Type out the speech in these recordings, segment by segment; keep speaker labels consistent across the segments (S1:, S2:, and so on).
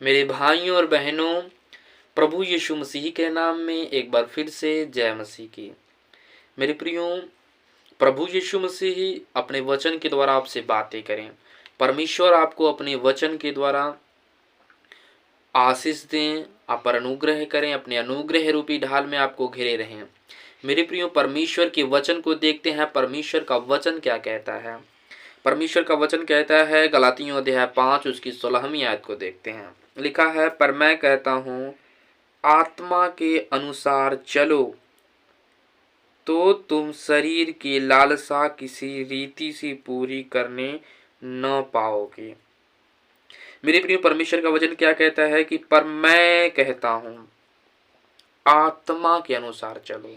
S1: मेरे भाइयों और बहनों, प्रभु यीशु मसीह के नाम में एक बार फिर से जय मसीह की। मेरे प्रियो, प्रभु यीशु मसीह अपने वचन के द्वारा आपसे बातें करें। परमेश्वर आपको अपने वचन के द्वारा आशीष दें, आप पर अनुग्रह करें, अपने अनुग्रह रूपी ढाल में आपको घेरे रहें। मेरे प्रियो, परमेश्वर के वचन को देखते हैं। परमेश्वर का वचन क्या कहता है? परमेश्वर का वचन कहता है, गलातियों अध्याय 5 उसकी 16वीं आयत को देखते हैं। लिखा है, पर मैं कहता हूँ आत्मा के अनुसार चलो तो तुम शरीर की लालसा किसी रीति से पूरी करने न पाओगे। मेरे प्रिय, परमेश्वर का वचन क्या कहता है कि पर मैं कहता हूं आत्मा के अनुसार चलो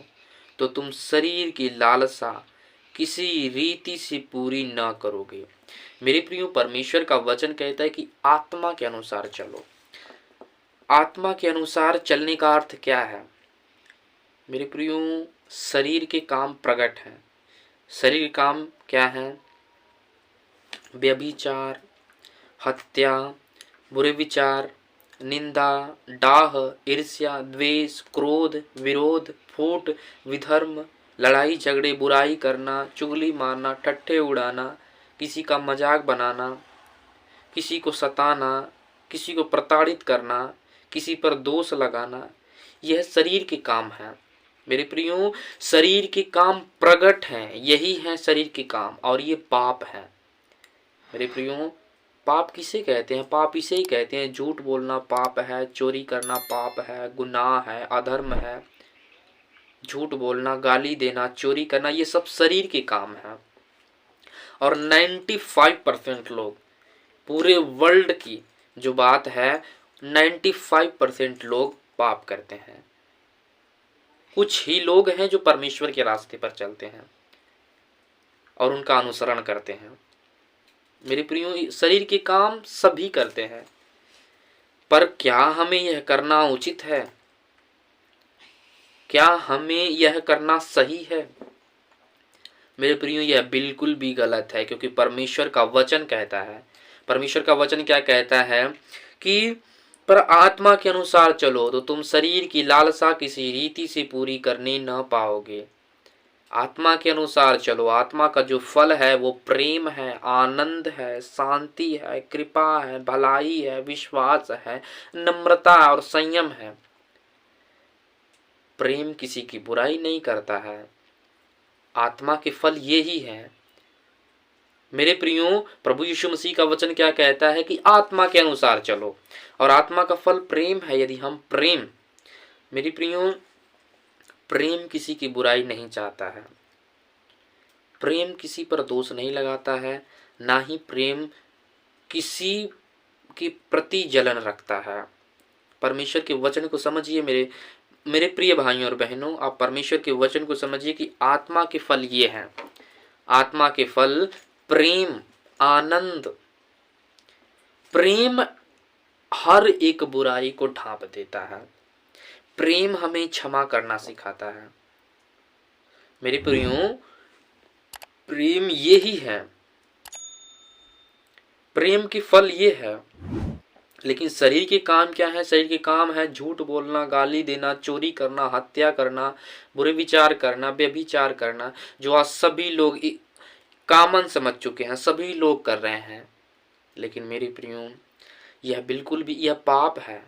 S1: तो तुम शरीर की लालसा किसी रीति से पूरी न करोगे। मेरे प्रियो, परमेश्वर का वचन कहता है कि आत्मा के अनुसार चलो। आत्मा के अनुसार चलने का अर्थ क्या है? मेरे प्रियो, शरीर के काम प्रकट हैं। शरीर के काम क्या हैं? व्यभिचार, हत्या, बुरे विचार, निंदा, डाह, ईर्ष्या, द्वेष, क्रोध, विरोध, फूट, विधर्म, लड़ाई झगड़े, बुराई करना, चुगली मारना, ठट्ठे उड़ाना, किसी का मजाक बनाना, किसी को सताना, किसी को प्रताड़ित करना, किसी पर दोष लगाना, यह शरीर के काम है। मेरे प्रियो, शरीर के काम प्रकट हैं, यही है शरीर के काम, और ये पाप है। मेरे प्रियो, पाप किसे कहते हैं? पाप इसे ही कहते हैं, झूठ बोलना पाप है, चोरी करना पाप है, गुनाह है, अधर्म है। झूठ बोलना, गाली देना, चोरी करना, ये सब शरीर के काम है। और 95% लोग, पूरे वर्ल्ड की जो बात है, 95% लोग पाप करते हैं। कुछ ही लोग हैं जो परमेश्वर के रास्ते पर चलते हैं और उनका अनुसरण करते हैं। मेरे प्रियो, शरीर के काम सभी करते हैं, पर क्या हमें यह करना उचित है? क्या हमें यह करना सही है? मेरे प्रियो, यह बिल्कुल भी गलत है, क्योंकि परमेश्वर का वचन कहता है। परमेश्वर का वचन क्या कहता है कि पर आत्मा के अनुसार चलो तो तुम शरीर की लालसा किसी रीति से पूरी करने न पाओगे। आत्मा के अनुसार चलो। आत्मा का जो फल है वो प्रेम है, आनंद है, शांति है, कृपा है, भलाई है, विश्वास है, नम्रता और संयम है। प्रेम किसी की बुराई नहीं करता है। आत्मा के फल ये ही है। मेरे प्रियो, प्रभु यीशु मसीह का वचन क्या कहता है कि आत्मा के अनुसार चलो, और आत्मा का फल प्रेम है। यदि हम प्रेम, मेरी प्रियो, प्रेम किसी की बुराई नहीं चाहता है। प्रेम किसी पर दोष नहीं लगाता है, ना ही प्रेम किसी के प्रति जलन रखता है। परमेश्वर के वचन को समझिए मेरे प्रिय भाइयों और बहनों, आप परमेश्वर के वचन को समझिए कि आत्मा के फल ये हैं। आत्मा के फल प्रेम, आनंद। प्रेम हर एक बुराई को ढांप देता है। प्रेम हमें क्षमा करना सिखाता है। मेरे प्रियो, प्रेम ये ही है। प्रेम की फल ये है। लेकिन शरीर के काम क्या है? शरीर के काम है झूठ बोलना, गाली देना, चोरी करना, हत्या करना, बुरे विचार करना, व्यभिचार करना, जो आज सभी लोग कॉमन समझ चुके हैं, सभी लोग कर रहे हैं। लेकिन मेरे प्रियो, यह बिल्कुल भी, यह पाप है,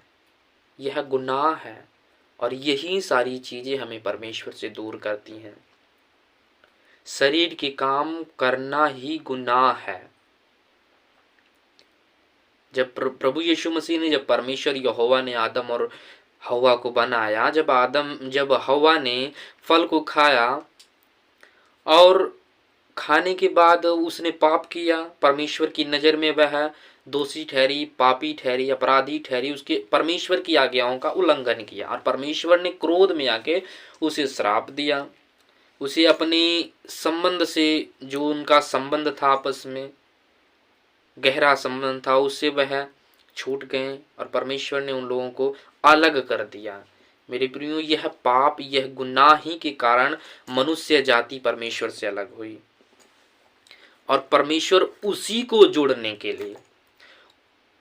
S1: यह गुनाह है, और यही सारी चीजें हमें परमेश्वर से दूर करती हैं। शरीर के काम करना ही गुनाह है। जब प्रभु यीशु मसीह ने, जब परमेश्वर यहोवा ने आदम और हवा को बनाया, जब हवा ने फल को खाया और खाने के बाद उसने पाप किया, परमेश्वर की नज़र में वह दोषी ठहरी, पापी ठहरी, अपराधी ठहरी, उसके परमेश्वर की आज्ञाओं का उल्लंघन किया, और परमेश्वर ने क्रोध में आके उसे श्राप दिया। उसे अपने संबंध से, जो उनका संबंध था आपस में गहरा संबंध था, उससे वह छूट गए और परमेश्वर ने उन लोगों को अलग कर दिया। मेरे प्रियो, यह पाप, यह गुनाह ही के कारण मनुष्य जाति परमेश्वर से अलग हुई, और परमेश्वर उसी को जोड़ने के लिए,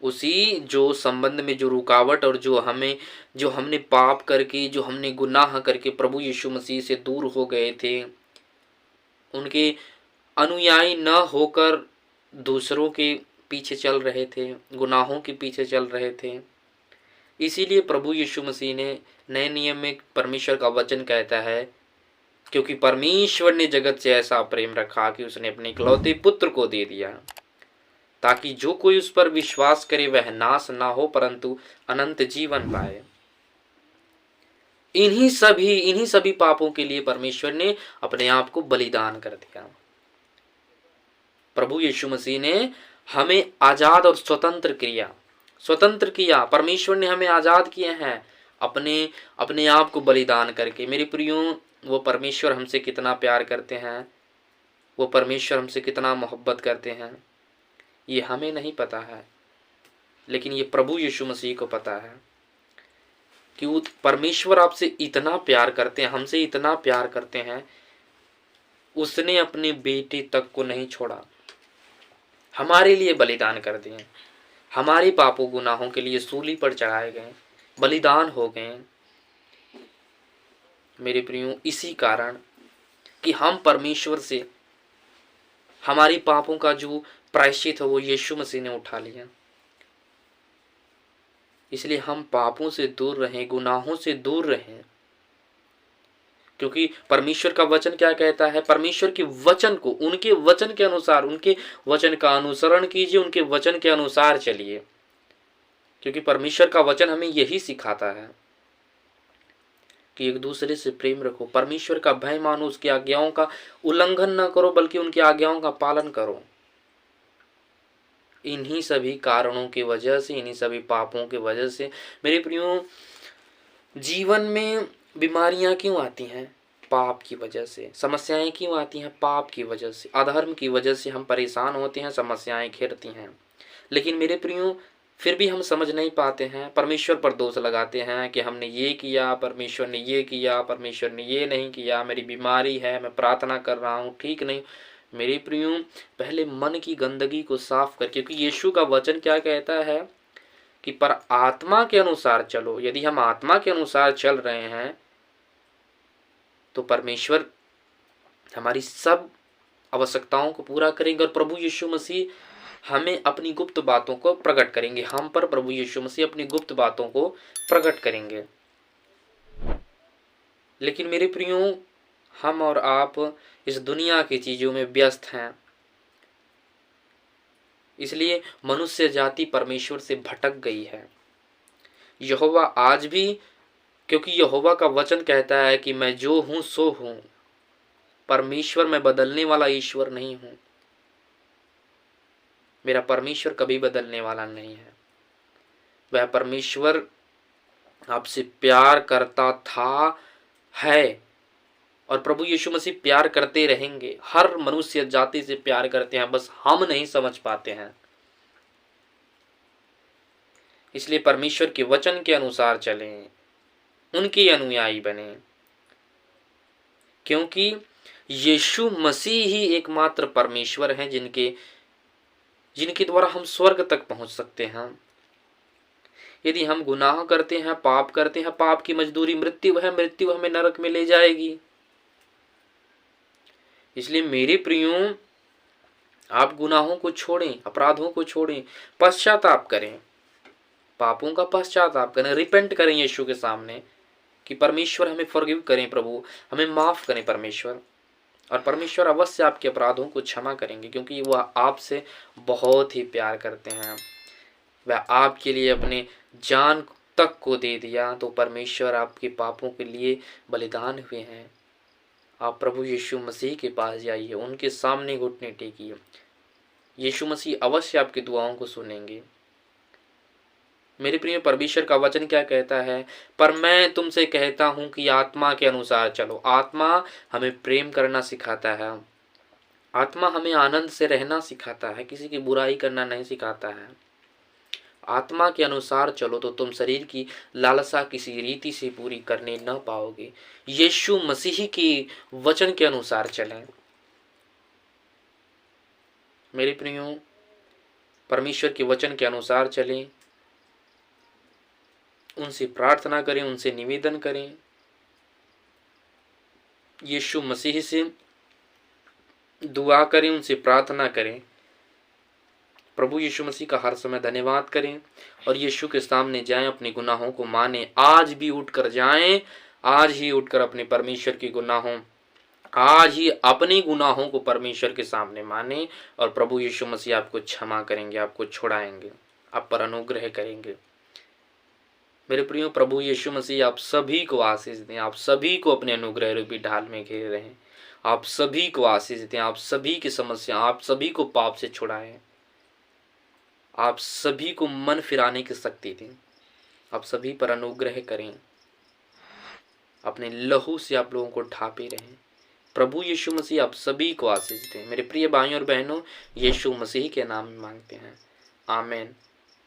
S1: उसी जो संबंध में जो रुकावट और जो हमने पाप करके, जो हमने गुनाह करके प्रभु यीशु मसीह से दूर हो गए थे, उनके अनुयायी न होकर दूसरों के पीछे चल रहे थे, गुनाहों के पीछे चल रहे थे। इसीलिए प्रभु यीशु मसीह ने नए नियम में परमेश्वर का वचन कहता है, क्योंकि परमेश्वर ने जगत से ऐसा प्रेम रखा कि उसने अपने इकलौते पुत्र को दे दिया, ताकि जो कोई उस पर विश्वास करे वह नाश ना हो परंतु अनंत जीवन पाए। इन्हीं सभी पापों के लिए परमेश्वर ने अपने आप को बलिदान कर दिया। प्रभु यीशु मसीह ने हमें आजाद और स्वतंत्र किया। परमेश्वर ने हमें आजाद किए हैं अपने आप को बलिदान करके। मेरे प्रियो, वो परमेश्वर हमसे कितना प्यार करते हैं, वो परमेश्वर हमसे कितना मोहब्बत करते हैं, ये हमें नहीं पता है, लेकिन ये प्रभु यीशु मसीह को पता है कि वो परमेश्वर आपसे इतना प्यार करते हैं, हमसे इतना प्यार करते हैं, उसने अपने बेटे तक को नहीं छोड़ा, हमारे लिए बलिदान कर दिए, हमारे पापों गुनाहों के लिए सूली पर चढ़ाए गए, बलिदान हो गए। मेरे प्रियो, इसी कारण कि हम परमेश्वर से हमारी पापों का जो प्रायश्चित है वो यीशु मसीह ने उठा लिया, इसलिए हम पापों से दूर रहें, गुनाहों से दूर रहें। क्योंकि परमेश्वर का वचन क्या कहता है? परमेश्वर के वचन को, उनके वचन के अनुसार, उनके वचन का अनुसरण कीजिए, उनके वचन के अनुसार चलिए। क्योंकि परमेश्वर का वचन हमें यही सिखाता है कि एक दूसरे से प्रेम रखो, परमेश्वर का भय मानो, उसकी आज्ञाओं का उल्लंघन न करो बल्कि उनकी आज्ञाओं का पालन करो। इन्हीं सभी कारणों की वजह से, इन्हीं सभी पापों की वजह से मेरे प्रियो, जीवन में बीमारियां क्यों आती हैं? पाप की वजह से। समस्याएं क्यों आती हैं? पाप की वजह से। अधर्म की वजह से हम परेशान होते हैं, समस्याएं घेरती हैं। लेकिन मेरे प्रियो, फिर भी हम समझ नहीं पाते हैं, परमेश्वर पर दोष लगाते हैं कि हमने ये किया, परमेश्वर ने ये किया, परमेश्वर ने ये नहीं किया, मेरी बीमारी है, मैं प्रार्थना कर रहा हूँ, ठीक नहीं। मेरे प्रियो, पहले मन की गंदगी को साफ कर, क्योंकि यीशु का वचन क्या कहता है कि पर आत्मा के अनुसार चलो। यदि हम आत्मा के अनुसार चल रहे हैं तो परमेश्वर हमारी सब आवश्यकताओं को पूरा करेंगे और प्रभु यीशु मसीह हमें अपनी गुप्त बातों को प्रकट करेंगे। हम पर प्रभु यीशु मसीह अपनी गुप्त बातों को प्रकट करेंगे। लेकिन मेरे प्रियो, हम और आप इस दुनिया की चीजों में व्यस्त हैं, इसलिए मनुष्य जाति परमेश्वर से भटक गई है। यहोवा आज भी, क्योंकि यहोवा का वचन कहता है कि मैं जो हूं सो हूं, परमेश्वर मैं बदलने वाला ईश्वर नहीं हूं। मेरा परमेश्वर कभी बदलने वाला नहीं है। वह परमेश्वर आपसे प्यार करता था, है, और प्रभु यीशु मसीह प्यार करते रहेंगे। हर मनुष्य जाति से प्यार करते हैं, बस हम नहीं समझ पाते हैं। इसलिए परमेश्वर के वचन के अनुसार चलें, उनके अनुयायी बने, क्योंकि यीशु मसीह ही एकमात्र परमेश्वर हैं जिनके द्वारा हम स्वर्ग तक पहुंच सकते हैं। यदि हम गुनाह करते हैं, पाप करते हैं, पाप की मजदूरी मृत्यु है, मृत्यु हमें नरक में ले जाएगी। इसलिए मेरे प्रियो, आप गुनाहों को छोड़ें, अपराधों को छोड़ें, पश्चाताप करें, पापों का पश्चाताप करें, रिपेंट करें यीशु के सामने कि परमेश्वर हमें फॉरगिव करें, प्रभु हमें माफ करें परमेश्वर। और परमेश्वर अवश्य आपके अपराधों को क्षमा करेंगे, क्योंकि वह आपसे बहुत ही प्यार करते हैं। वह आपके लिए अपने जान तक को दे दिया, तो परमेश्वर आपके पापों के लिए बलिदान हुए हैं। आप प्रभु यीशु मसीह के पास जाइए, उनके सामने घुटने टेकिए, यीशु मसीह अवश्य आपकी दुआओं को सुनेंगे। मेरे प्रिय, परमेश्वर का वचन क्या कहता है? पर मैं तुमसे कहता हूं कि आत्मा के अनुसार चलो। आत्मा हमें प्रेम करना सिखाता है, आत्मा हमें आनंद से रहना सिखाता है, किसी की बुराई करना नहीं सिखाता है। आत्मा के अनुसार चलो तो तुम शरीर की लालसा किसी रीति से पूरी करने न पाओगे। यीशु मसीह के वचन के अनुसार चलें। मेरे प्रियो, परमेश्वर के वचन के अनुसार चलें, उनसे प्रार्थना करें, उनसे निवेदन करें, यीशु मसीह से दुआ करें, उनसे प्रार्थना करें। प्रभु यीशु मसीह का हर समय धन्यवाद करें और यीशु के सामने जाएं, अपने गुनाहों को मानें। आज भी उठकर जाएं, आज ही उठकर अपने परमेश्वर के गुनाहों, आज ही अपने गुनाहों को परमेश्वर के सामने माने और प्रभु यीशु मसीह आपको क्षमा करेंगे, आपको छुड़ाएंगे, आप पर अनुग्रह करेंगे। मेरे प्रियो, प्रभु यीशु मसीह आप सभी को आशीष दें, आप सभी को अपने अनुग्रह रूपी ढाल में घेरे रहें, आप सभी को आशीष दें, आप सभी की समस्या, आप सभी को पाप से छुड़ाएं, आप सभी को मन फिराने की शक्ति दें, आप सभी पर अनुग्रह करें, अपने लहू से आप लोगों को ढांपे रहें। प्रभु यीशु मसीह आप सभी को आशीष दें। मेरे प्रिय भाइयों और बहनों, यीशु मसीह के नाम में मांगते हैं, आमीन।